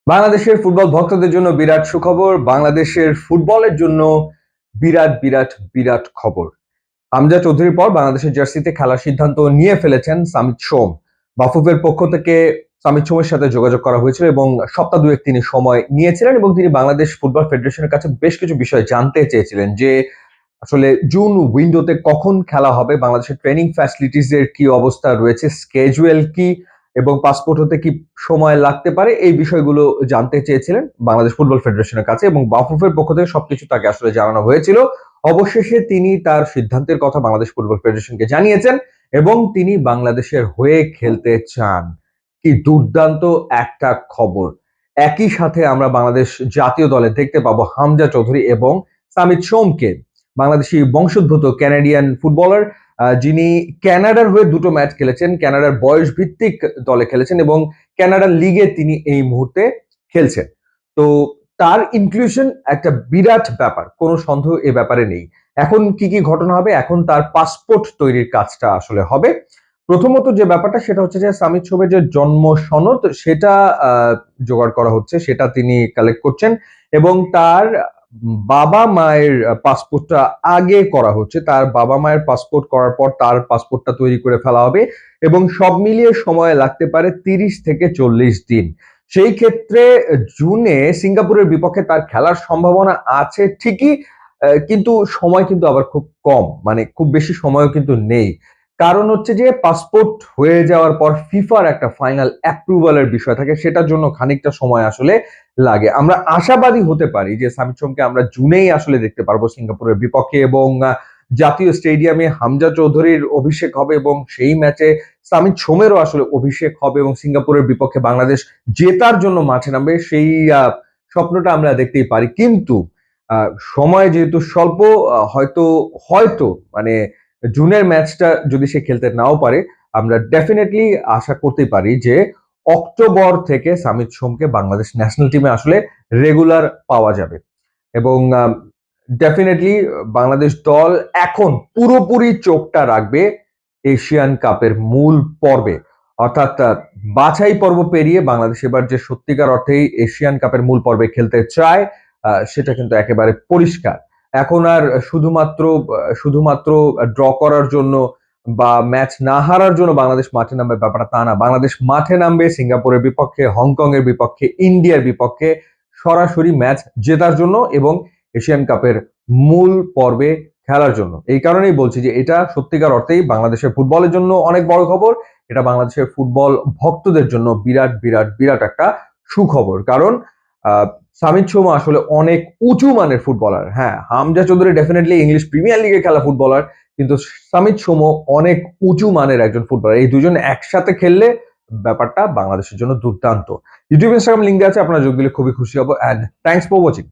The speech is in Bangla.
বাংলাদেশের ফুটবল ভক্তদের জন্য বিরাট সুখবর। বাংলাদেশের ফুটবলের জন্য বিরাট বিরাট বিরাট খবর। হামজা চৌধুরীর পর বাংলাদেশের জার্সিতে খেলার সিদ্ধান্ত নিয়ে ফেলেছেন সামিত সোম। বাফুফের পক্ষ থেকে সামিত সোমের সাথে যোগাযোগ করা হয়েছিল এবং সপ্তাহ দুয়েক তিনি সময় নিয়েছিলেন এবং তিনি বাংলাদেশ ফুটবল ফেডারেশনের কাছে বেশ কিছু বিষয় জানতে চেয়েছিলেন যে আসলে জুন উইন্ডোতে কখন খেলা হবে, বাংলাদেশের ট্রেনিং ফ্যাসিলিটিস এর কি অবস্থা রয়েছে, স্কেজুয়েল কি এবং পাসপোর্ট হতে কি সময় লাগতে পারে, এই বিষয়গুলো জানতে চেয়েছিলেন বাংলাদেশ ফুটবল ফেডারেশনের কাছে এবং বাফুফের পক্ষ থেকে সবকিছু তাকে আসলে জানানো হয়েছিল। অবশেষে তিনি তার সিদ্ধান্তের কথা বাংলাদেশ ফুটবল ফেডারেশনকে জানিয়েছেন এবং তিনি বাংলাদেশের হয়ে খেলতে চান। কি দুর্দান্ত একটা খবর! একই সাথে আমরা বাংলাদেশ জাতীয় দলে দেখতে পাবো হামজা চৌধুরী এবং সামিত সোমকে, বাংলাদেশি বংশোদ্ভূত ক্যানাডিয়ান ফুটবলার, যিনি ক্যানাডার হয়ে দুটো ম্যাচ খেলেছেন, ক্যানাডার বয়স ভিত্তিক দলে খেলেছেন এবং ক্যানাডার লিগে তিনি এই মুহূর্তে খেলছেন। তো তার ইনক্লুশন একটা বিরাট ব্যাপার, কোনো সন্দেহ এ ব্যাপারে নেই। এখন কি কি ঘটনা হবে? এখন তার পাসপোর্ট তৈরির কাজটা আসলে হবে। প্রথমত যে ব্যাপারটা সেটা হচ্ছে যে সামিত সোমের যে জন্ম সনদ সেটা জোগাড় করা হচ্ছে, সেটা তিনি কালেক্ট করছেন এবং তার বাবা মায়ের পাসপোর্টটা আগে করা হচ্ছে। তার বাবা মায়ের পাসপোর্ট করার পর তার পাসপোর্টটা তৈরি করে ফেলা হবে এবং সব মিলিয়ে সময় লাগতে পারে 30 থেকে 40 দিন। সেই ক্ষেত্রে জুনে সিঙ্গাপুরের বিপক্ষে তার খেলার সম্ভাবনা আছে ঠিকই, কিন্তু সময় কিন্তু আবার খুব কম, মানে খুব বেশি সময়ও কিন্তু নেই। কারণ হচ্ছে যে পাসপোর্ট হয়ে যাওয়ার পর ফিফার একটা ফাইনাল অ্যাপ্রুভালের বিষয় থাকে, সেটার জন্য খানিকটা সময় আসলে লাগে। আমরা আশাবাদী হতে পারি যে সামিত সোমকে আমরা জুনেই আসলে দেখতে পারবো সিঙ্গাপুরের বিপক্ষে এবং জাতীয় স্টেডিয়ামে হামজা চৌধুরীর অভিষেক হবে এবং সেই ম্যাচে সামিত সোমেরও আসলে অভিষেক হবে এবং সিঙ্গাপুরের বিপক্ষে বাংলাদেশ জেতার জন্য মাঠে নামবে, সেই স্বপ্নটা আমরা দেখতেই পারি। কিন্তু সময় যেহেতু স্বল্প, হয়তো হয়তো মানে জুনের ম্যাচটা যদি সে খেলতে নাও পারে, আমরা ডেফিনেটলি আশা করতেই পারি যে অক্টোবর থেকে সামিত সোমকে বাংলাদেশ ন্যাশনাল টিমে আসলে রেগুলার পাওয়া যাবে এবং ডেফিনেটলি বাংলাদেশ দল এখন পুরোপুরি চোখটা রাখবে এশিয়ান কাপের মূল পর্বে, অর্থাৎ বাছাই পর্ব পেরিয়ে বাংলাদেশ এবার যে সত্যিকার অর্থেই এশিয়ান কাপের মূল পর্বে খেলতে চায় সেটা কিন্তু একেবারে পরিষ্কার। এখন আর শুধুমাত্র শুধুমাত্র ড্র করার জন্য বা ম্যাচ না হারার জন্য বাংলাদেশ মাঠে নামবে ব্যাপারটা তা না। বাংলাদেশ মাঠে নামবে সিঙ্গাপুরের বিপক্ষে, হংকং এর বিপক্ষে, ইন্ডিয়ার বিপক্ষে সরাসরি ম্যাচ জেতার জন্য এবং এশিয়ান কাপের মূল পর্বে খেলার জন্য। এই কারণেই বলছি যে এটা সত্যিকার অর্থেই বাংলাদেশের ফুটবলের জন্য অনেক বড় খবর। এটা বাংলাদেশের ফুটবল ভক্তদের জন্য বিরাট বিরাট বিরাট একটা সুখবর। কারণ সামিত সোম আসলে অনেক উঁচু মানের ফুটবলার। হ্যাঁ, Hamza Chowdhury definitely English premier লিগে খেলা ফুটবলার, কিন্তু সামিত সোমও অনেক উঁচু মানের একজন ফুটবলার। এই দুজন একসাথে খেললে ব্যাপারটা বাংলাদেশের জন্য দুর্দান্ত। ইউটিউব ইনস্টাগ্রাম লিঙ্ক আছে, আপনারা যোগ দিলে খুবই খুশি হব। And thanks for watching.